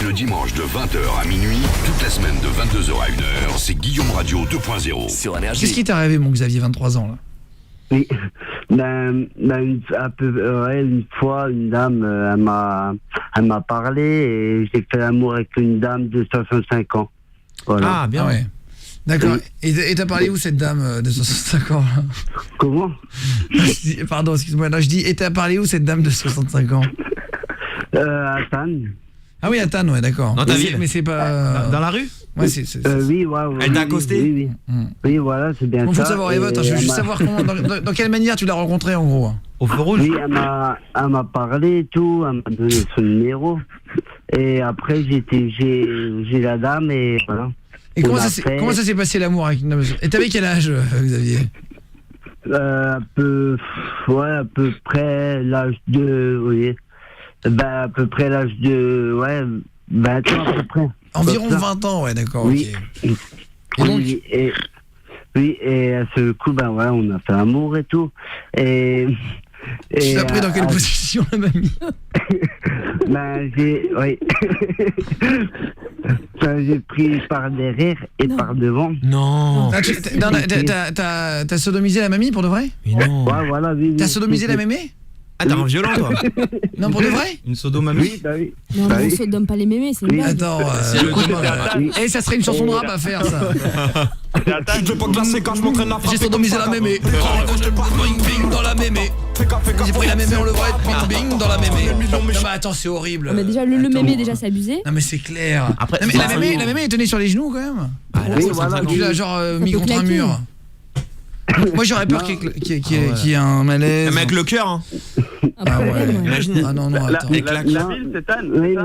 le dimanche de 20h à minuit, toute la semaine de 22h à 1h, c'est Guillaume Radio 2.0 sur Énergie. Qu'est-ce qui t'est arrivé, mon Xavier, 23 ans, là? Oui, une fois, une dame, elle m'a parlé et j'ai fait l'amour avec une dame de 65 ans. Voilà. Ah, bien, ouais. D'accord. Et t'as parlé où, cette dame de 65 ans, là? Comment? Pardon, excuse-moi. Là, je dis, et t'as parlé où, cette dame de 65 ans? À Tannes. Ah oui, à Tannes, ouais, d'accord. Dans ta ville? Mais c'est pas... Dans la rue? Ouais, c'est... Oui, ouais. Elle t'a accosté? Oui. Oui, voilà, c'est bien ça. Bon, faut savoir, Eva, je veux juste savoir comment, dans quelle manière tu l'as rencontrée, en gros. Au feu rouge? Oui, elle m'a parlé et tout, elle m'a donné son numéro. Et après, j'ai la dame et voilà. Et comment ça s'est passé, l'amour avec une dame? Et t'avais quel âge, Xavier? À peu près l'âge de... Oui. À peu près l'âge de... Ouais, 20 ans à peu près. Environ 20 ans, ouais, d'accord, oui. ok. Et donc... et à ce coup, ouais, on a fait l'amour et tout. Et tu l'as pris dans quelle position, la mamie? J'ai pris par derrière et par devant. Non. T'as sodomisé la mamie, pour de vrai? Mais non. Ouais, voilà, oui. T'as sodomisé la mémé? Ah, t'es un violent, toi? Non, pour de vrai? Une sodomamie? Oui, bah oui. Non, on sodome pas les mémés, c'est une blague. Attends, et ça serait une chanson de rap à faire, ça. Je te veux pas classer quand je m'entraîne à frapper. J'ai sodomisé la mémé. Bing bing dans la mémé. J'ai pris la mémé en levrette. Bing bing dans la mémé. Non mais attends, c'est horrible. Mais déjà, le mémé, déjà, c'est abusé. Non mais c'est clair. Après, mais la mémé, elle tenait sur les genoux, quand même. Oui, voilà. Tu l'as genre mis contre un mur. Moi j'aurais peur qu'il y ait un malaise. Mais avec le cœur, hein. Ah ouais. Imagine. Ah non, attends. La ville, c'est Tannes. Oui,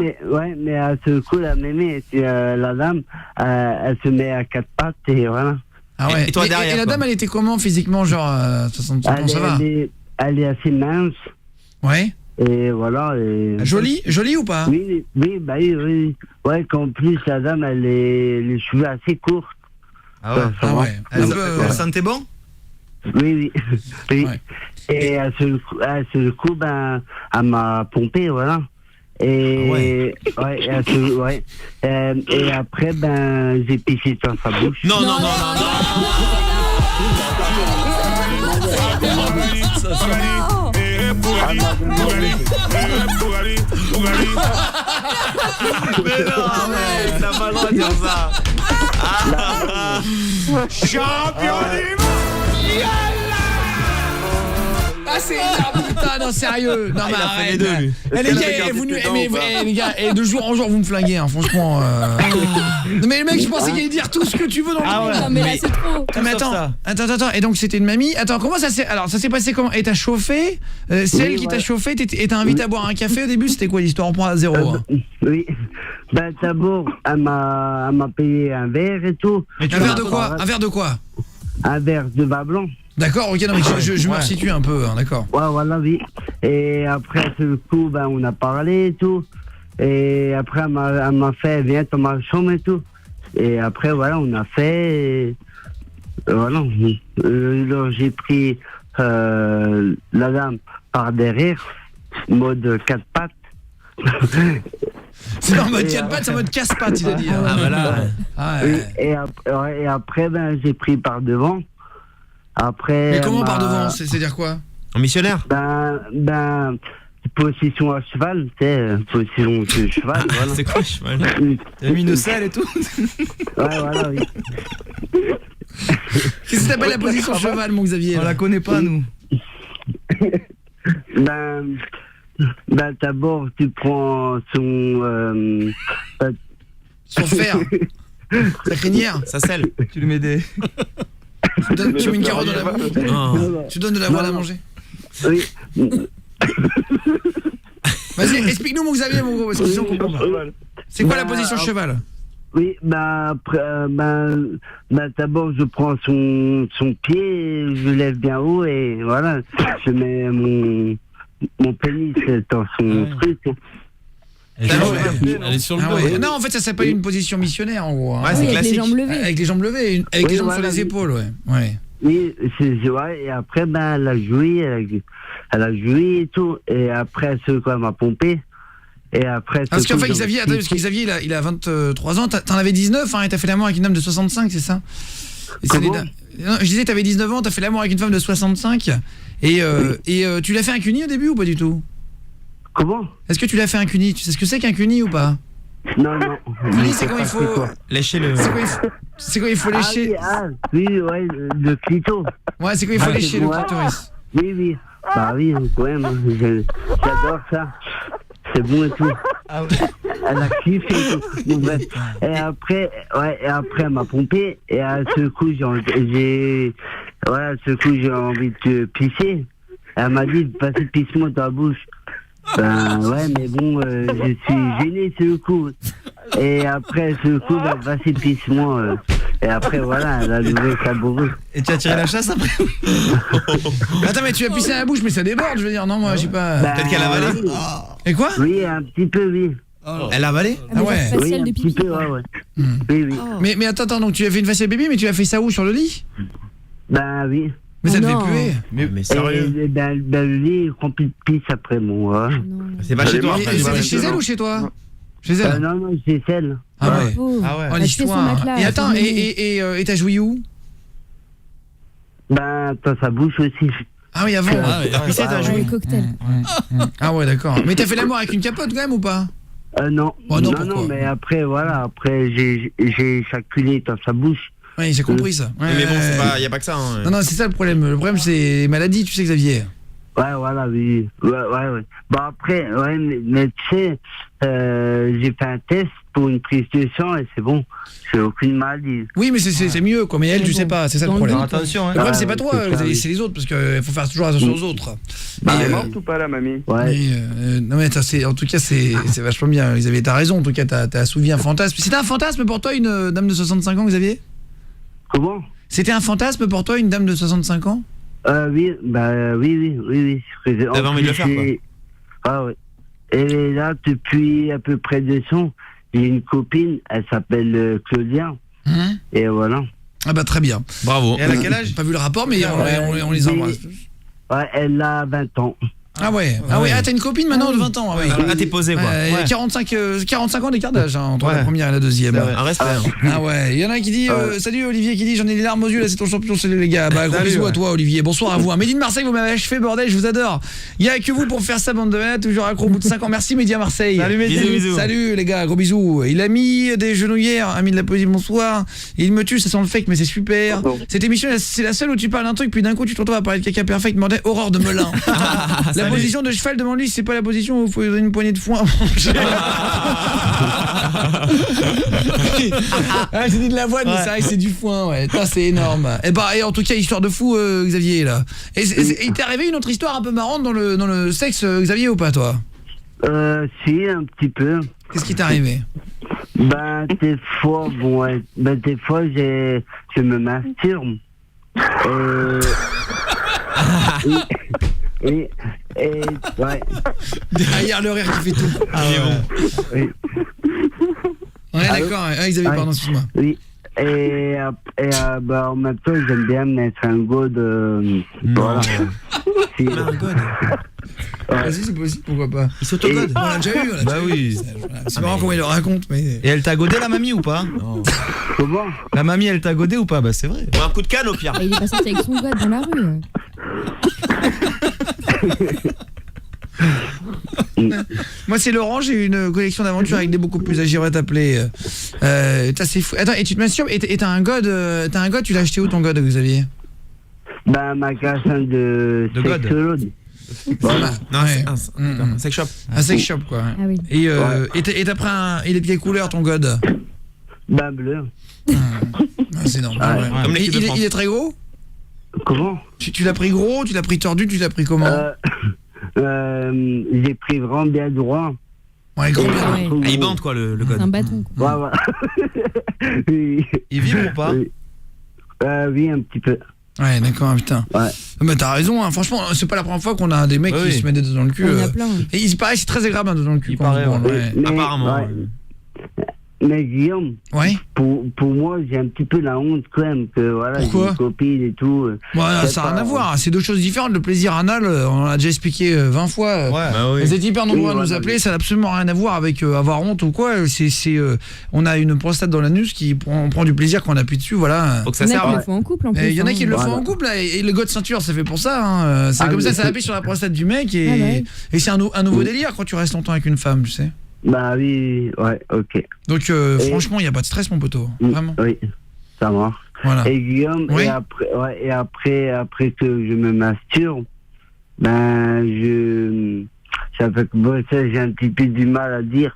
mais à ce coup, la mémé, la dame, elle se met à quatre pattes et voilà. Ah ouais. Et toi derrière, et la dame, elle était comment physiquement, genre 65 ans, ça va? Elle est assez mince. Ouais. Et voilà. Jolie ou pas? Oui. Ouais, qu'en plus, la dame, elle est les cheveux assez courts. Ah ouais. Elle Elle sentait bon? Oui. Ouais. Et à ce coup, elle m'a pompé, voilà. Et et après, j'ai pissé dans sa bouche. Non. Mais non, t'as pas le droit de dire ça. Champion du monde. Ah c'est énorme, putain, non sérieux. Non mais arrête. les deux, lui. Les gars, de jour en jour vous me flinguez, hein, franchement. Non mais le mec, je pensais qu'il allait dire tout ce que tu veux dans le Non mais là c'est trop. Mais attends, et donc c'était une mamie. Attends, comment ça s'est... Alors ça s'est passé comment? Et t'as chauffé? Celle qui t'a chauffé, et t'as invité à boire un café au début, c'était quoi l'histoire? On prend à zéro. Oui. D'abord, elle m'a payé un verre et tout. Un verre de quoi? Un verre de quoi? Un verre de vin blanc. D'accord, ok, non mais je me resitue un peu, hein, d'accord. Ouais, voilà, oui. Et après, ce coup, on a parlé et tout. Et après, elle m'a fait, viens dans ma chambre et tout. Et après, voilà, on a fait. Et voilà. Alors, j'ai pris la dame par derrière, mode 4 pattes. C'est en mode 4 pattes, c'est en mode casse-pattes, il a dit. Ah voilà. Et après, j'ai pris par devant. Après. Mais comment par devant? C'est-à-dire quoi? En missionnaire? Position à cheval, tu sais, position de cheval, voilà. C'est quoi cheval? T'as mis une selle et tout? Ouais, voilà, oui. Qu'est-ce que t'appelles la position cheval, mon Xavier? On la connaît pas, nous. D'abord, tu prends son fer, sa crinière, sa selle. Tu lui mets des... Tu mets une carotte dans la bouche. Tu donnes de la voile à manger. Oui. Vas-y, explique-nous, mon Xavier, mon gros, parce que sinon on comprend pas. C'est quoi la position cheval? Oui, d'abord je prends son pied, je lève bien haut et voilà, je mets mon pénis dans son truc. Elle est sur le dos. Non, en fait, ça s'appelle une position missionnaire, en gros. Ouais, c'est classique. Avec les jambes levées. Avec les jambes levées, avec les jambes sur les épaules, ouais. Oui, et après, elle a joui et tout. Et après, elle m'a pompé. Et après... Parce qu'en coup, fait, Xavier, attends, parce que Xavier, il a 23 ans, t'en avais 19, hein, et t'as fait l'amour avec une dame de 65, c'est ça? Et ça, Comment non, je disais, t'avais 19 ans, t'as fait l'amour avec une femme de 65, et tu l'as fait un cuni au début ou pas du tout? Comment? Est-ce que tu l'as fait un cuni? Tu sais ce que c'est qu'un cuni ou pas? Non, non. Cuni, c'est quand il faut... Lécher le... C'est quand il faut lécher... Oui, ouais, le clito. Ouais, c'est quand il faut lécher le ouais. clitoris. Oui, oui. Bah oui, quand même, j'adore ça. C'est bon et tout. Ah ouais. Elle a kiffé et tout. Bon, bref. Et après, elle m'a pompé. Et à ce coup, j'ai envie de pisser. Elle m'a dit, vas-y, pisse-moi dans la bouche. Ben ouais, mais bon, je suis gêné ce coup. Et après ce coup, ben, vas-y, pisse-moi. Et après, voilà, elle a levé sa bourreuse. Et tu as tiré la chasse après? Attends, mais tu as pissé à la bouche, mais ça déborde, je veux dire. Non, moi, j'ai pas... Ben, Peut-être qu'elle a avalé. oui. Et quoi? Oui, un petit peu, oui. Elle a avalé? Ah, mais Ah ouais. genre Oui, facial un de petit pipi. peu, ouais. Hmm. Oui, oui. Oh. Mais attends, donc tu as fait une faciale bébé, mais tu as fait ça où? Sur le lit? Ben oui. Mais ça Oh devait non. puer. Mais sérieux? Et ben, le lit est rempli de pisse après moi. Non. C'est pas chez toi? Et après, c'était ouais. chez elle ou chez toi? Chez elle. Non, non, c'est celle. Ah ouais. Oh. Ah ouais. Oh, Elle fait son l'histoire. matelas, Et attends, son lit. et t'as joué où? Ben, dans sa bouche aussi. Ah oui, avant. Ah ouais, t'as pissé, t'as Ah, joué? le cocktail. Ah ouais, d'accord. Mais t'as fait l'amour avec une capote quand même ou pas? Non. Oh, non, non, pourquoi non, mais après, voilà, après, j'ai éjaculé dans sa bouche. Oui, j'ai compris ça. Ouais, Mais bon, ouais. y a pas que ça, hein. Non, non, c'est ça le problème. Le problème, c'est les maladies, tu sais, Xavier. Ouais, voilà, oui. Ouais. Bon, après, ouais, mais tu sais, j'ai fait un test pour une prise de sang et c'est bon. J'ai aucune maladie. Oui, mais c'est mieux, quoi. Mais elle, Mais tu bon, sais pas, c'est ça le dans le problème. doute. Attention, Le hein. problème, c'est pas ouais, toi, c'est ça, Xavier, oui. c'est les autres, parce qu'il faut faire toujours attention aux autres. Bah, Mais, elle est Morte ou pas la mamie? Ouais. mais, non, mais attends, en tout cas, c'est vachement bien, Xavier. T'as raison, en tout cas, t'as assouvi un fantasme. C'était un fantasme pour toi, une dame de 65 ans, Xavier? Comment? C'était un fantasme pour toi, une dame de 65 ans? Oui, bah, oui. T'avais envie de le faire, quoi. Ah, ouais. Et là, depuis à peu près 2 ans, j'ai une copine, elle s'appelle Claudia. Hein? Et voilà. Ah bah très bien. Bravo. Et elle a quel âge? J'ai pas vu le rapport, mais on les embrasse. Ouais, elle a 20 ans. Ah ouais, t'as une copine maintenant de 20 ans. Ah, ouais. Ah, t'es posé, quoi. Ouais, Ouais. 45 ans d'écart d'âge entre Ouais. la première et la deuxième. Un respect. hein. Ah ouais, il y en a un qui dit salut Olivier, qui dit j'en ai les larmes aux yeux, là c'est ton champion, salut les gars. Bah gros Salut, bisous ouais. à toi Olivier. Bonsoir à vous. Mehdi de Marseille, vous m'avez achevé bordel, je vous adore. Il y a que vous pour faire ça bande de merde, toujours accro au bout de 5 ans. Merci Mehdi à Marseille. Salut, Mehdi. Bisous. Salut les gars, gros bisous. Il a mis des genouillères, ami de la poésie, bonsoir. Il me tue, ça sent le fake mais c'est super. Cette émission c'est la seule où tu parles d'un truc puis d'un coup tu te retrouves à parler de caca perfect, demandait Aurore de Melun. La Salut. position de cheval de mon lit, c'est pas la position où il faut donner une poignée de foin à manger. Ah, j'ai dit de l'avoine, mais c'est vrai que c'est du foin, ouais. Putain, c'est énorme. Et en tout cas, histoire de fou, Xavier, là. Et il t'est arrivé une autre histoire un peu marrante dans le sexe, Xavier, ou pas, toi? Si, un petit peu. Qu'est-ce qui t'est arrivé? Ben, des fois, des fois, je me masturbe. Et ouais. Derrière le rire qui fait tout. Oui. Ouais, d'accord. Ouais, Xavier, pardon, excuse-moi. Oui. Et bah, en même temps, j'aime bien mettre un god. Voilà. Si- Vas-y, c'est possible, pourquoi pas. Il s'autogode. On l'a déjà eu, on l'a Bah déjà eu. oui. C'est marrant comment il le raconte, mais... Et elle t'a godé la mamie ou pas? Comment? La mamie elle t'a godé ou pas? Bah c'est vrai. Un coup de canne au pire. Bah, il est pas sorti avec son god dans la rue. Moi c'est Laurent, j'ai eu une collection d'aventures avec des beaucoup plus âgés, on va t'appeler. C'est fou. Attends, et tu te masturbes et t'as un god, tu l'as acheté où ton god, Xavier? Ben, magasin de god. sexologue. Voilà. Non, Ouais. c'est un sex shop. Un sex shop, quoi. Ah oui. Et t'as pris il est de quelle couleur ton god? Ben, bleu. Ah, c'est normal. Ouais. Ouais. Comme Et l'équipe de France. il est très gros? Comment? Tu l'as pris gros, tu l'as pris tordu, tu l'as pris comment? J'ai pris vraiment bien droit. Ouais, grand bien. Ouais. Ah, il bande quoi le C'est god. un bâton. Ouais, ouais. Oui. Il vibre ou pas? Oui. Oui, un petit peu. Ouais, d'accord, putain. Ouais. Mais t'as raison, hein. Franchement, c'est pas la première fois qu'on a des mecs Ouais, qui oui. se mettent des doigts dans le cul. Il y en a plein. Et il paraît c'est très agréable un doigt dans le cul. Il quand on paraît, se branle, ouais. ouais. Mais- Apparemment. ouais. Mais Guillaume, Ouais. pour moi, j'ai un petit peu la honte quand même que voilà, j'ai Pourquoi une copine et tout. Voilà, C'est ça n'a rien pas- à voir, c'est deux choses différentes. Le plaisir anal, on l'a déjà expliqué 20 fois. Bah oui. Vous êtes hyper nombreux à Oui, nous voilà. appeler, ça n'a absolument rien à voir avec avoir honte ou quoi. On a une prostate dans l'anus on prend du plaisir quand on appuie dessus, voilà. Faut que ça Il y en a serve. qui le font en couple en plus. Il y en a qui le font Voilà. en couple là, et le go de ceinture, ça fait pour ça. Hein. C'est Ah, comme mais ça, ça c'est- appuie sur la prostate du mec Ah ouais. et c'est un nouveau délire quand tu restes longtemps avec une femme, tu sais. Bah oui, ouais, ok. Donc franchement, il n'y a pas de stress, mon poteau, vraiment. Oui, ça marche. Voilà. Et Guillaume, Oui. et après que je me masturbe, ben ça fait que bon, ça, j'ai un petit peu du mal à dire.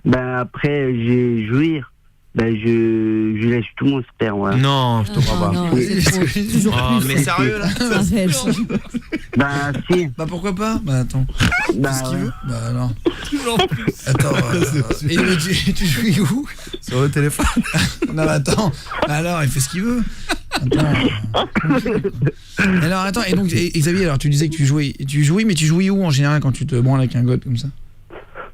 Ben après j'ai jouir, ben je lèche tout mon sperme, voilà. Non, je te crois pas. Non, c'est trop, toujours Oh, plus. mais sérieux là Arrête. Ben si, Bah pourquoi pas. Bah attends. ben Qu'est-ce qu'il ouais. veut. Bah non. Attends. Et mais tu jouis où? Sur le téléphone. Non, attends. Alors, il fait ce qu'il veut. Attends. Alors, attends. Et donc, et Xavier, alors tu disais que tu jouis, mais tu jouis où en général quand tu te branles avec un god comme ça?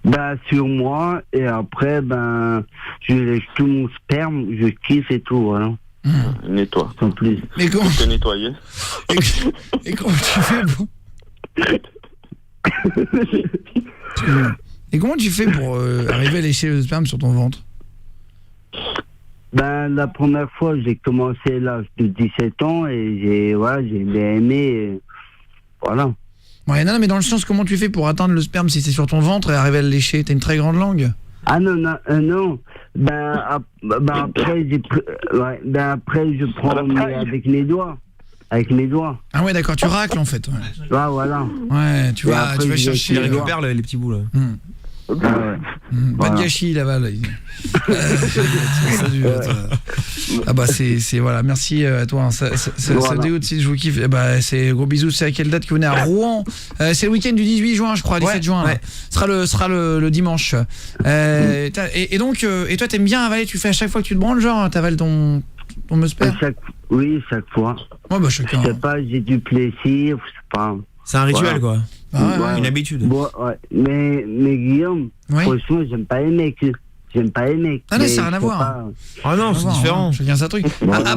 Ben sur moi, et après ben je lèche tout mon sperme, je kiffe et tout, voilà. Nettoie. Sans plus. Mais comment, T'es nettoyé. et comment tu fais pour... Et comment tu fais pour arriver à lécher le sperme sur ton ventre? Ben la première fois j'ai commencé à l'âge de 17 ans et j'ai bien aimé, et voilà. Ouais, non, mais dans le sens, comment tu fais pour atteindre le sperme si c'est sur ton ventre et arriver à le lécher? T'as une très grande langue? Ah non, non. Ben après, après je prends avec mes doigts. Avec mes doigts. Ah ouais, d'accord, tu racles en fait. Ouais, Ah, voilà. ouais tu Et vas après, je chercher... Il vais- récupère les petits bouts là. Ah, ouais. Pas de Voilà. gâchis Laval. Salut à toi. Ah bah c'est voilà, merci à toi. Hein. Ça Voilà. dégoûte si je vous kiffe. Eh bah c'est gros bisous. C'est à quelle date que vous venez à Rouen? C'est le week-end du 18 juin, je crois, 17 juin. Là. ouais. Sera le dimanche. Et donc et toi t'aimes bien avaler? Tu fais à chaque fois que tu te branles, genre t'avales ton musper? Oui, chaque fois. Ouais bah chacun. Je sais pas, j'ai du plaisir, je sais pas. C'est un rituel Voilà. quoi. Ah ouais, ouais. Une habitude. Bon, ouais. Mais Guillaume, Oui. franchement, j'aime pas les mecs. J'aime pas les mecs. Ah non, mais ça a rien à je sais voir. pas. Ah non, On va c'est voir, différent. hein, chacun sa truc. Voilà.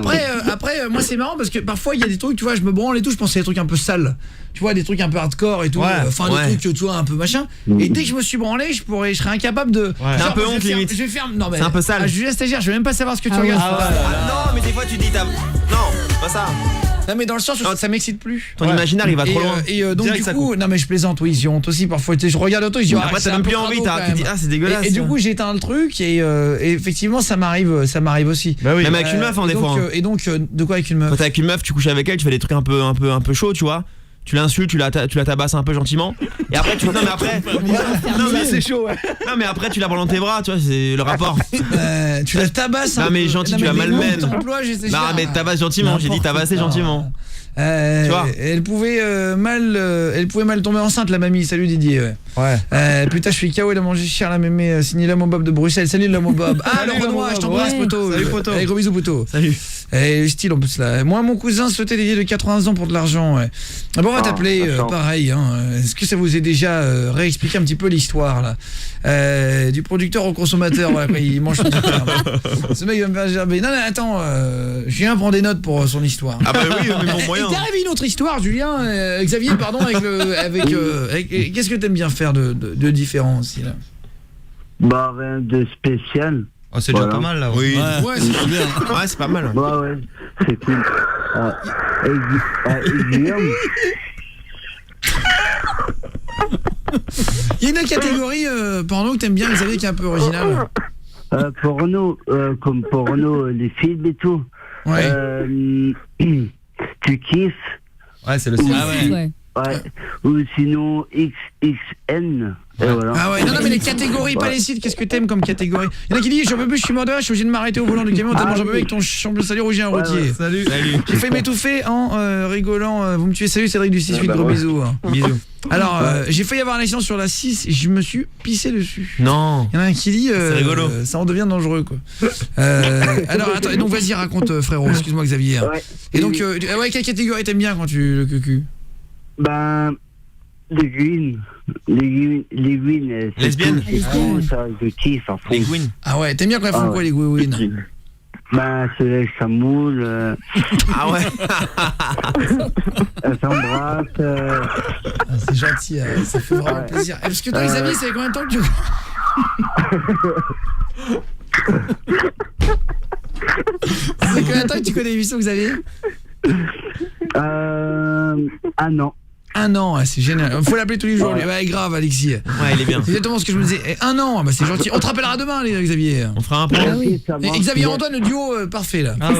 Après moi c'est marrant parce que parfois il y a des trucs, tu vois, je me branle et tout, je pense à des trucs un peu sales. Tu vois, des trucs un peu hardcore et tout, Ouais, enfin ouais. des trucs tu vois un peu machin. Et dès que je me suis branlé, je serais incapable de T'as un peu je vais honte, faire- limite. Je vais faire non mais C'est un peu sale. Je suis la stagiaire, je vais même pas savoir ce que tu Ah regardes. ouais. Non, mais des fois tu dis t'as. Non, pas ça. Non mais dans le sens où Non, ça m'excite plus. Ton imaginaire il va trop loin. Et donc Direct, du ça coup, coupe. non mais je plaisante, oui, j'ai honte aussi parfois. Tu sais, je regarde auto, je dis Après c'est t'as un même peu plus envie, crado, quand tu dis même. ah c'est dégueulasse. Et du coup, j'ai éteint le truc et effectivement ça m'arrive aussi. Bah oui. Même avec une meuf hein, Et des donc, fois. hein. Et donc de quoi avec une meuf? Quand t'es avec une meuf, tu couches avec elle, tu fais des trucs un peu chauds, tu vois. Tu l'insultes, tu la tabasses un peu gentiment. Et après non mais après non mais c'est chaud. Ouais. Non mais après tu la prends dans tes bras, tu vois, c'est le rapport. Tu la tabasses un Non, mais peu. gentil, Non, tu mais la les malmènes. mots que t'emploies, je sais Non pas. mais tabasse gentiment, j'ai dit tabasser N'importe gentiment. quoi. Tu vois. Elle pouvait mal tomber enceinte, la mamie. Salut Didier. Ouais. Putain, je suis KO, il a mangé cher la mémé. Signé l'homme au Bob de Bruxelles. Salut l'homme au Bob. Ah, le Renoir, je t'embrasse, Ouais. poteau. Salut, poteau. Allez, gros bisous, poteau. Salut. Et style en plus là. Moi, mon cousin souhaitait des de 80 ans pour de l'argent. Ouais. Ah bon, on va t'appeler pareil. Hein. Est-ce que ça vous est déjà réexpliqué un petit peu l'histoire là du producteur au consommateur, voilà, quoi, il mange son sperme. Ce mec va me faire gerber. Non, attends, Julien prend des notes pour son histoire. Ah bah oui, mais bon moyen. Et t'es arrivé une autre histoire, Julien, Xavier, pardon, avec qu'est-ce que t'aimes bien faire de différent aussi là? Bah, rien de spécial. Oh, c'est Voilà. déjà pas mal là. Oui. Ouais, c'est bien. Ouais, c'est pas mal. Ouais, c'est cool. Et Guillaume, Il y a une catégorie porno que t'aimes bien, Xavier, qui est un peu originale. porno, comme porno, les films et tout. Ouais. Tu kiffes, Ouais, c'est le Ah ouais. Ouais. ouais. Ou sinon XXN. Et voilà. Ah ouais, non, mais les catégories, pas les sites, qu'est-ce que t'aimes comme catégorie? Il y en a qui disent, j'en peux plus, je suis mort de rage, je suis obligé de m'arrêter au volant du camion, tellement j'en peux plus avec ton champion salut rouge et un routier. Salut. J'ai failli m'étouffer en rigolant, vous me tuez, salut Cédric du 6-8, gros bisous. Hein. Bisous. Alors, j'ai failli avoir un accident sur la 6 et je me suis pissé dessus. Non. Il y en a un qui dit, C'est rigolo. ça en devient dangereux quoi. Alors attends, et donc vas-y raconte frérot, excuse-moi Xavier. Ouais. Et donc, ouais, quelle catégorie t'aimes bien quand tu le cucu? Ben, L'aiguine, c'est Lesbienne. tout, c'est tout, ça, je kiffe à fond. Les Gwyn. Ah ouais, t'aimes bien quand elles font Ah quoi ouais. les gouines? Ben, se laisse sa moule, Ah ouais. elle s'embrasse. Ah, c'est gentil, ça fait vraiment Ouais. plaisir. Parce que toi Xavier, ça fait combien de temps que tu... Ça fait combien de temps que tu connais l'émission Xavier? Un an. Un an, ouais, c'est génial. Faut l'appeler tous les jours. Ouais. Ouais, grave Alexis. Ouais, il est bien. C'est exactement ce que je me disais. Un an, bah c'est gentil. On te rappellera demain les Xavier. On fera un point. Ah oui. Ça Et marche. Xavier Antoine, le duo parfait là. Ah ouais.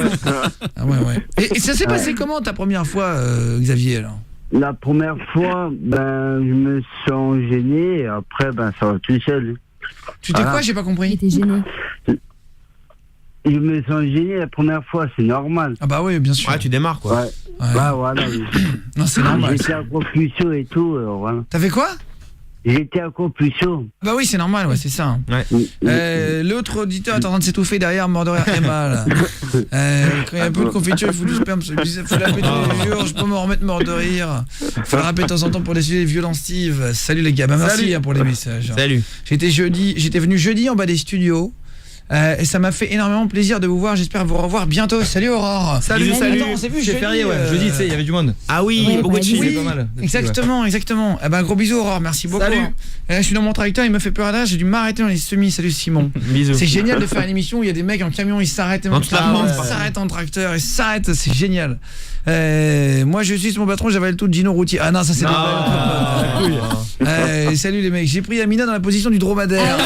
Ah ouais ouais. Et ça s'est passé comment ta première fois Xavier alors? La première fois, ben, je me sens gêné, et après, ben, ça va tout seul. Tu t'es quoi? J'ai pas Il compris. était gêné. Je me sens gêné la première fois, c'est normal. Ah bah oui, bien sûr. Ouais, tu démarres quoi. Ouais. Ouais. Bah, voilà. Oui. Non, c'est normal. J'étais encore plus chaud et tout, voilà. T'as fait quoi? J'étais encore plus chaud. Bah oui, c'est normal, ouais, c'est ça. L'autre auditeur est en train de s'étouffer derrière, mort de rire Emma là. Quand il y a un peu de confiture, il faut du sperme. Faut l'appeler tous les jours, je peux me remettre mort de rire. Faut le rappeler de temps en temps pour décider les violents Steve. Salut les gars, bah merci pour les messages. Salut. J'étais venu jeudi en bas des studios. Et ça m'a fait énormément plaisir de vous voir. J'espère vous revoir bientôt. Salut Aurore. Salut. Attends, on s'est vu C'est jeudi. férié, ouais. Jeudi, tu sais, il y avait du monde. Ah oui, Ouais, beaucoup de bah, chiffres. oui. pas mal. Exactement. Eh ben gros bisous Aurore, merci beaucoup. Salut. Et là, je suis dans mon tracteur, il me fait peur là, j'ai dû m'arrêter dans les semis. Salut Simon. Bisous. C'est génial de faire une émission où il y a des mecs en camion, ils s'arrêtent, Dans toute la France, ils s'arrêtent en tracteur, ils s'arrêtent, c'est génial. Moi je suis mon patron, j'avais le tout de Gino Routier. Ah non, ça c'est salut les mecs, j'ai pris Amina dans la position du dromadaire.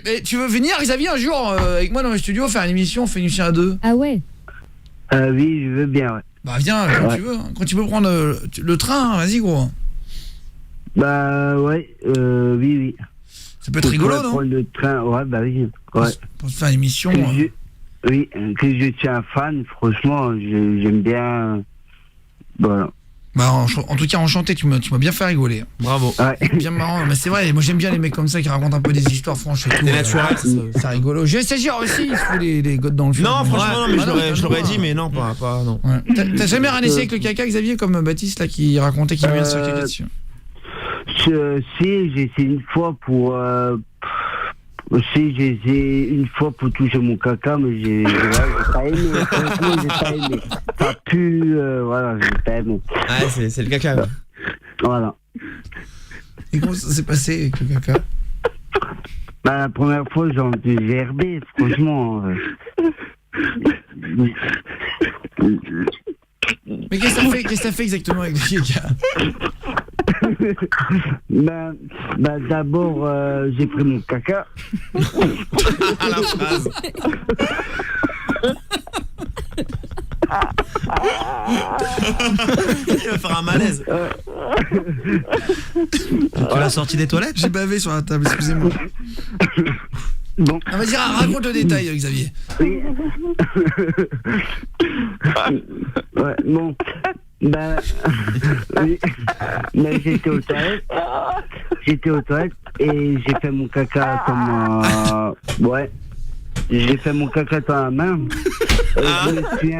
Et tu veux venir Xavier un jour avec moi dans le studio faire une émission, on fait une émission à deux? Ah ouais. Oui, je veux bien, ouais. Bah viens quand tu veux, quand tu peux prendre le train, vas-y gros. Bah, ouais, oui. Ça peut être rigolo non? Prendre le train, ouais, bah oui. Ouais. Pour se faire une émission. Oui, que je suis un fan, franchement, j'aime bien. Voilà. Bah en tout cas enchanté, tu m'as bien fait rigoler. Bravo. Ouais. Bien marrant, mais c'est vrai, moi j'aime bien les mecs comme ça qui racontent un peu des histoires franches et tout. C'est naturel. C'est rigolo. J'ai essayé aussi, il se fout les godes dans le film. Non, franchement, non, mais je l'aurais dit, mais mais non, pas non. ouais. T'as jamais rien essayé avec le caca, Xavier, comme Baptiste là qui racontait qu'il vient sur caca dessus? Si, j'ai essayé une fois pour. Aussi, j'ai essayé une fois pour toucher mon caca, mais j'ai pas aimé. Franchement, j'ai pas aimé. Ça pue, voilà, j'ai pas aimé. Ouais, c'est le caca. Ouais. Voilà. Et comment ça s'est passé avec le caca? Bah, la première fois, j'ai envie de gerber, franchement. Mais qu'est-ce que ça fait exactement avec le caca? Bah, d'abord, j'ai pris mon caca. La phrase. Il va faire un malaise. Tu l'as sorti des toilettes? J'ai bavé sur la table, excusez-moi. Bon. Ah, vas-y, raconte le détail, Xavier. Oui. Ouais, bon. Ben, oui. Ben, j'étais aux toilettes et j'ai fait mon caca comme ouais. J'ai fait mon caca dans la main. Et je me suis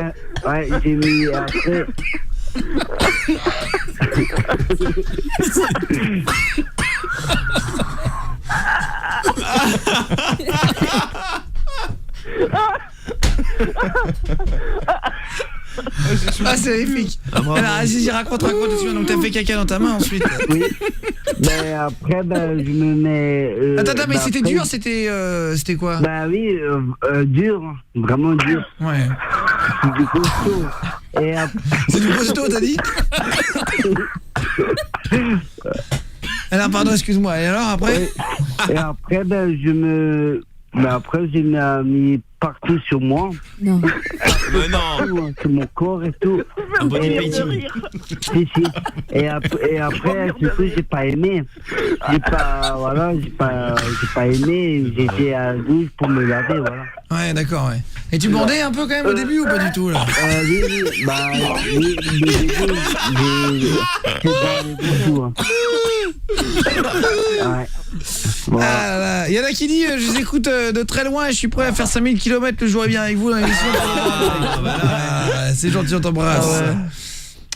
ouais, j'ai mis après. Ah, c'est magnifique. Alors, vas-y, raconte, donc t'as fait caca dans ta main ensuite. Oui. Ben après, ben je me mets. Attends, mais ben, c'était après, dur, c'était quoi? Ben oui, dur, vraiment dur. Ouais. C'est du costaud. Et après. C'est du costaud, t'as dit? Alors, pardon, excuse-moi. Et alors, après? Et après, ben après, j'ai mis partout sur moi. Non. Mais non. Sur mon corps et tout. Un body painting. Si. Et après, surtout, j'ai pas aimé. J'ai pas aimé. J'étais à la douche pour me laver, voilà. Ouais, d'accord, ouais. Et tu bandais un peu quand même au début ou pas du tout là? Oui, bah, oui, j'ai beaucoup. Hein. Ouais. Voilà. Ah là là, il y en a qui dit je vous écoute de très loin et je suis prêt à faire 5000 km le jour et bien avec vous dans l'émission. C'est gentil, on t'embrasse.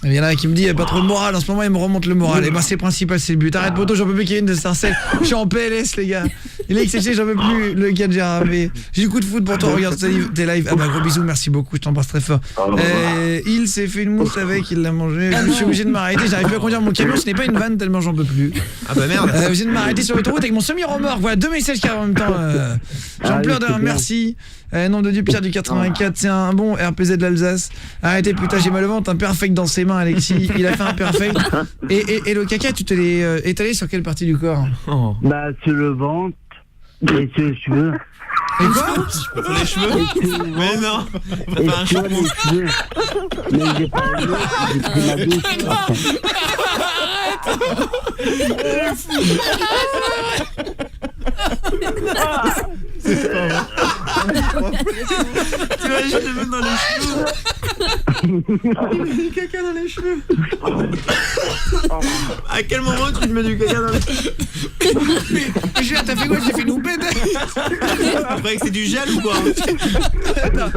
Il y en a qui me dit pas trop de morale en ce moment, il me remonte le moral. Et ben c'est principal, c'est le but. Arrête Poto, j'en peux plus Kevin de Sarcelles. Je suis en PLS les gars. Il est XC, j'en peux plus le gars de Gérard. J'ai du coup de foot pour toi, regarde tes lives. Ah bah gros bisous, merci beaucoup, je t'embrasse très fort. Il s'est fait une mousse avec, il l'a mangé. Je suis obligé de m'arrêter, j'arrive plus à conduire mon camion, ce n'est pas une vanne tellement j'en peux plus. Ah bah merde. Obligé de m'arrêter sur l'autoroute avec mon semi-remorque. Voilà 2 messages qui arrivent en même temps. J'en pleure d'un merci. Nom de Dieu, Pierre du 84, c'est un bon RPZ de l'Alsace. Arrêtez putain, j'ai mal au ventre, un perfect dans ses mains Alexis. Il a fait un perfect. Et le caca, tu te l'es étalé sur quelle partie du corps? Bah sur le ventre et sur les cheveux. Et quoi? Sur les cheveux? Mais non. Et Pas un sur shampoing. les cheveux. Mais j'ai pas eu l'eau, j'ai pris ma douche. T'imagines le mettre dans les cheveux? Du caca dans les cheveux. À quel moment tu te mets du caca dans les cheveux? Mais Julien, t'as fait quoi? J'ai fait une houppette. Tu croyais que c'est du gel ou quoi? Attends.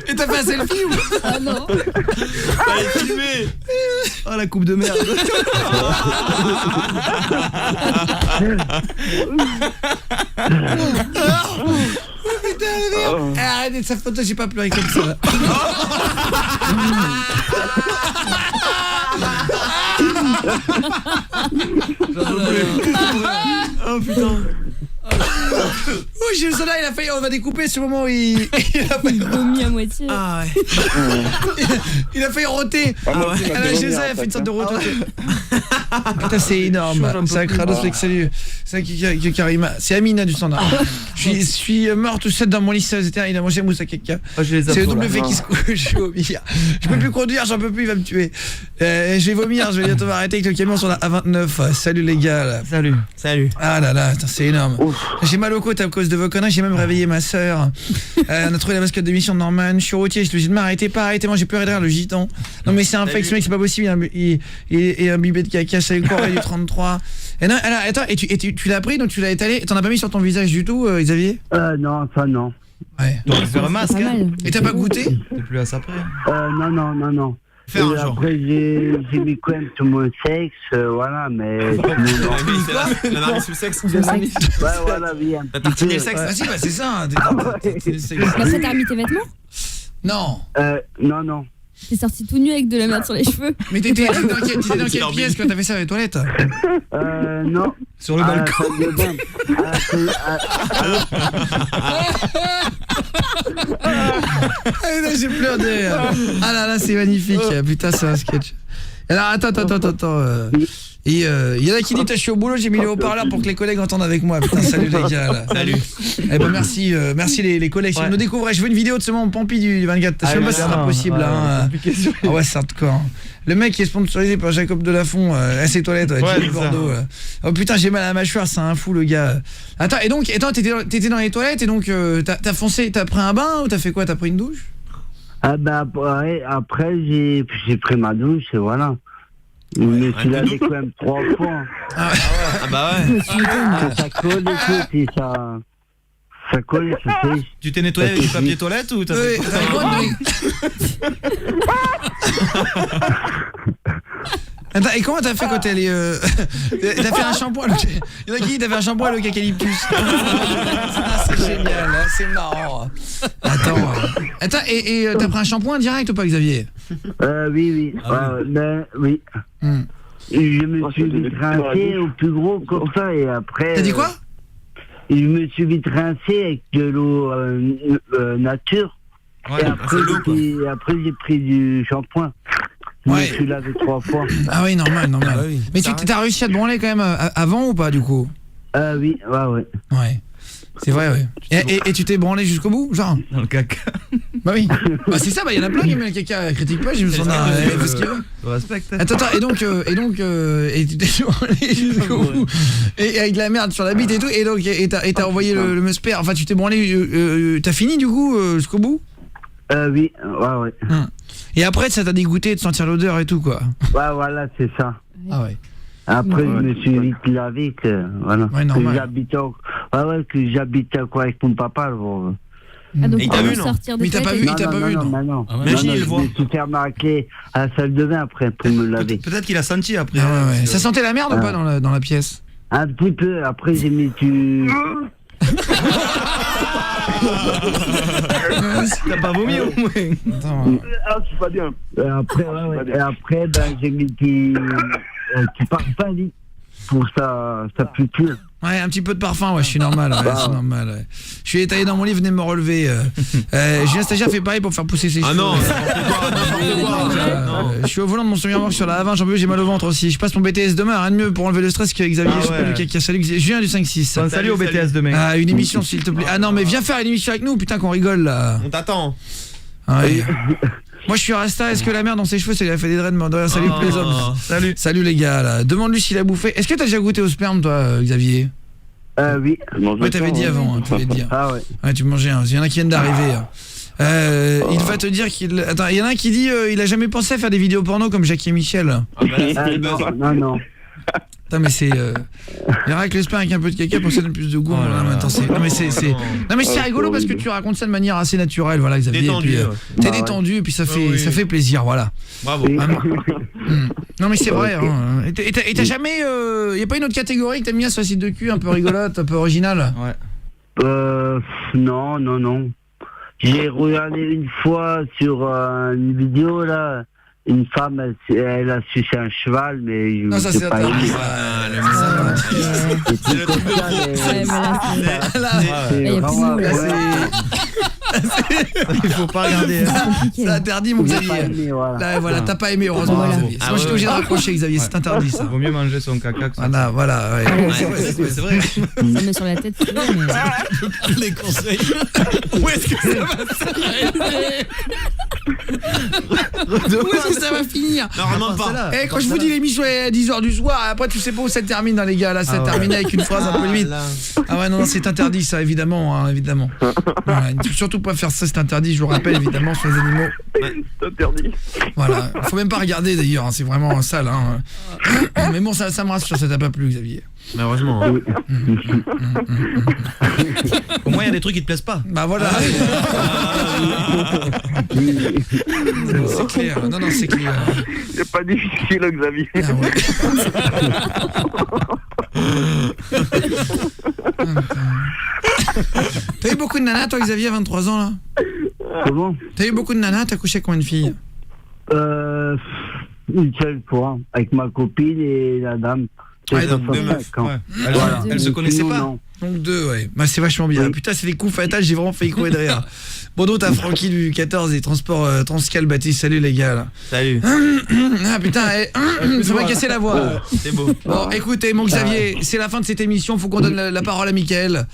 Et t'as fait un selfie ou? Ah non. Fallait filmer. Oh la coupe de merde. Putain, la merde. Arrêtez de sa photo, j'ai pas pleuré comme ça. Oh putain. Oh, j'ai le soda, il a failli, on va découper ce moment où il a failli, Vomi à moitié. Ah ouais. il a failli roter. Ah ouais. Ah là, j'ai ça, il a fait une sorte de rotote. Putain, c'est énorme. C'est un Kratos, mec, salut. C'est un Karima. C'est Amina du standard. Je suis mort tout seul dans mon lit, il a mangé mousse à caca. C'est le double fait qui se couche, je suis vomir. Je peux plus conduire, j'en peux plus, il va me tuer. Je vais vomir, je vais bientôt m'arrêter avec le camion sur la A29. Salut les gars là. Salut. Ah là là, c'est énorme. J'ai mal aux côtes à cause de vos conneries, j'ai même réveillé ma sœur. On a trouvé la mascotte d'émission de Norman, je suis routier, je suis obligé de m'arrêter, pas arrêtez-moi, j'ai pleuré derrière le gitan. Non mais c'est un fake, ce mec c'est pas possible, il un bibet de caca, c'est le corps du 33. Et non, alors, attends, et tu l'as pris, donc tu l'as étalé, t'en as pas mis sur ton visage du tout, Xavier? Non, ça non. Ouais. Tu dois faire un masque, Pas mal. Et t'as pas goûté? T'es plus à ça après. Non. Faire un Et jour. après, j'ai mis quand même tout mon sexe, voilà, mais sinon, non. La marque sous le sexe. Ouais, voilà, oui, un T'as petit tartiné peu. le sexe. Ah si, bah c'est ça. Bah ça t'a remis tes vêtements? Non. Non. T'es sorti tout nu avec de la merde sur les cheveux? Mais t'étais dans quelle pièce quand t'as fait ça dans les toilettes? Non. Sur le balcon. salle de bain. Ah là, j'ai pleuré. Ah là, c'est magnifique. Putain, c'est un sketch. Alors, attends. Et il y en a qui disent je suis au boulot, j'ai mis les haut-parleurs pour que les collègues entendent avec moi. Putain, salut les gars là. Salut. Eh ben merci les collègues. Si vous nous découvrez, je veux une vidéo de ce moment Pampi du 24. Je sais pas si ça sera possible hein. Ah ouais, c'est hardcore. Le mec qui est sponsorisé par Jacob Delafont à ses toilettes, Thierry Bordeaux. Oh putain, j'ai mal à la mâchoire, c'est un fou le gars. Attends, t'étais dans les toilettes et donc t'as foncé, t'as pris un bain ou t'as fait quoi? T'as pris une douche? Ah bah après j'ai pris ma douche et voilà. Je me suis lavé quand même 3 fois. Ah bah ouais. Ça colle et tout, et ça colle et ça sèche. Tu t'es nettoyé avec du papier toilette ou t'as Oui, fait t'as quoi Attends, et comment t'as fait quand elle est t'as fait un shampoing il y en a qui disent t'as fait un shampoing à l'eucalyptus. C'est génial, hein, c'est marrant. Attends, et t'as pris un shampoing direct ou pas, Xavier? Oui. Oui. Je me suis vite rincé au plus gros comme ça et après... T'as dit quoi? Je me suis vite rincé avec de l'eau nature. Ouais, et après j'ai pris du shampoing. Je me suis lavé 3 fois. Ah oui, normal. Ah oui. Mais tu t'as réussi à te branler quand même avant ou pas du coup? Oui, ouais. Ouais. C'est vrai, ouais. Et tu t'es branlé jusqu'au bout, genre? Dans le caca. Bah oui. Bah c'est ça, bah il y en a plein qui aiment le caca, critique pas, je me sens parce qu'il veut. Je respecte. Attends, et tu t'es branlé jusqu'au bout. Et avec de la merde sur la bite et tout, et t'as envoyé le musper, enfin tu t'es branlé, t'as fini du coup jusqu'au bout? Oui, ouais. Et après ça t'a dégoûté de sentir l'odeur et tout quoi. Ouais, voilà, c'est ça. Ah ouais. Après, je me suis vite lavé que, voilà, Ouais, normal. que j'habitais quoi avec mon papa. Bon. Ah, donc Et il tu t'a vas vu, non? sortir de Mais il t'a tête pas et- vu, il t'a pas vu, non? non. Imagine, il le voit. Je me suis fait remarquer à la salle de bain après pour me laver. Peut-être qu'il a senti après. Ah ouais. Ça sentait la merde ou pas dans la pièce? Un petit peu, après j'ai mis du... T'as pas vomi au moins? Attends. Ah, c'est pas bien. Et après, ben, j'ai mis du parfum lit pour ça pue plus. Ouais, un petit peu de parfum, ouais, je suis normal, ouais, c'est normal, ouais. Je suis étalé dans mon lit, venez me relever. Julien Stagiaire fait pareil pour faire pousser ses cheveux. Ah non, n'importe quoi. Je suis au volant de mon semi-remorque sur la A20, j'en peux plus, j'ai mal au ventre aussi. Je passe mon BTS demain, rien de mieux pour enlever le stress qu'avec Xavier. Ah Je sais pas ouais. du caca. Salut Julien du 5-6. Salut au BTS demain. Ah, une émission s'il te plaît. Ah non, mais viens faire une émission avec nous, putain qu'on rigole là. On t'attend. Ah, ouais. Moi je suis Rasta, est-ce que la merde dans ses cheveux c'est qu'il a fait des dreads derrière? Salut les hommes. Salut. Salut les gars là. Demande-lui s'il a bouffé. Est-ce que t'as déjà goûté au sperme toi Xavier? Oui. Ouais, t'avais dit avant, hein, tu l'avais dit. Ah ouais. Ouais, tu mangeais un. Il y en a qui viennent d'arriver. Il va te dire qu'il... Attends, il y en a un qui dit il a jamais pensé à faire des vidéos porno comme Jackie et Michel. Ah bah là, c'était le buzz. Non. Putain, mais c'est... Il y aura que l'espère avec un peu de caca pour que ça donne plus de goût. Oh là Non, là. attends, c'est... Non mais c'est... Non mais c'est rigolo parce que tu racontes ça de manière assez naturelle, voilà Xavier. Détendu, et puis, ouais. t'es Bah ouais. détendu et puis ça fait, oui. ça fait plaisir, voilà. Bravo. Vraiment. Non mais c'est vrai. Hein. Et t'as jamais... y a pas une autre catégorie que t'aimes bien sur le site de cul, un peu rigolote, un peu originale? Ouais. Non. J'ai regardé une fois sur une vidéo là, une femme, elle a sucé un cheval, mais Non, ça j'ai c'est pas interdit. aimé. Ah, le C'est le truc de ça, pro. mais- Ouais, mais là, c'est- Là, c'est il y a plus de vraiment- mots, là. Il faut pas regarder. c'est compliqué. c'est interdit mon J'ai Xavier. pas aimé, voilà. Là, voilà, t'as pas aimé, heureusement, Voilà. Xavier. Ah Moi, j'étais ouais, obligé de ouais. raccrocher, Xavier, c'est interdit, ça. Vaut mieux manger son caca que ça. Voilà, ouais. C'est vrai. Ça met sur la tête, tu vois, mais... Les conseils. Où est-ce que ça va s'arrêter? Où est-ce que ça va finir? Normalement pas. Eh, quand je vous dis l'émission est à 10h du soir, après tu sais pas où ça termine, hein, les gars. Là, ça termine avec une phrase un peu limite. Ah ouais, non, c'est interdit, ça, évidemment, hein, évidemment. Voilà, il faut surtout pas faire ça, c'est interdit, je vous rappelle, évidemment, sur les animaux. C'est interdit. Voilà, faut même pas regarder d'ailleurs, hein, c'est vraiment sale. Hein. Mais bon, ça me rassure, ça t'a pas plu, Xavier. Mais heureusement. hein. Au moins, il y a des trucs qui te plaisent pas. Bah voilà. C'est clair, non, c'est clair. C'est pas difficile, Xavier. Ah ouais. T'as eu beaucoup de nanas, toi, Xavier, à 23 ans, là? Comment? T'as eu beaucoup de nanas, t'as couché avec combien de filles? Une seule fois, avec ma copine et la dame. Ouais, donc C'est deux ça, meufs. quand- Ouais. Voilà. Elle se connaissait Sinon, pas. non. Donc 2, ouais. Bah, c'est vachement bien. Oui. Putain, c'est des coups fatals, j'ai vraiment failli courir derrière. Bon, donc, t'as Francky du 14 et Transport Transcal Baptiste. Salut, les gars, là. Salut. Ah, putain, ça m'a cassé la voix. C'est beau. Bon, écoutez, mon Xavier, c'est la fin de cette émission. Faut qu'on donne la parole à Mickaël.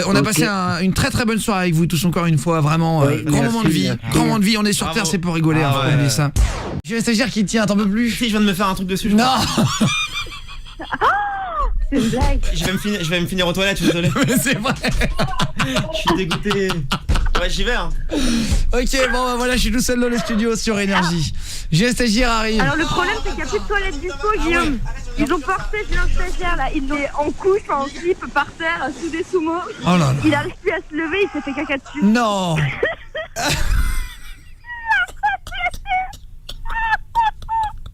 On a Ok. passé une très très bonne soirée avec vous tous encore une fois. Vraiment, Oui, grand merci, moment de vie. merci. Grand moment de vie. On est sur Bravo. Terre, c'est pour rigoler. Ah hein, faut ouais. oublier ça. J'ai un stagiaire qui tient, t'en peux plus? Si, je viens de me faire un truc dessus. je Non. C'est une blague. Je vais me finir aux toilettes, je suis désolé. Mais c'est vrai. Je suis dégoûté. Ouais, j'y vais. Hein. Ok, bon, bah voilà, je suis tout seul dans le studio sur Énergie. J'ai un stagiaire arrive. Alors le problème c'est qu'il n'y a plus de toilettes dispo, Guillaume. Ils ont porté un stagiaire là, il est en couche, en slip, par terre, sous des sumo. Oh là là. Il arrive plus à se lever, il s'est fait caca dessus. Non.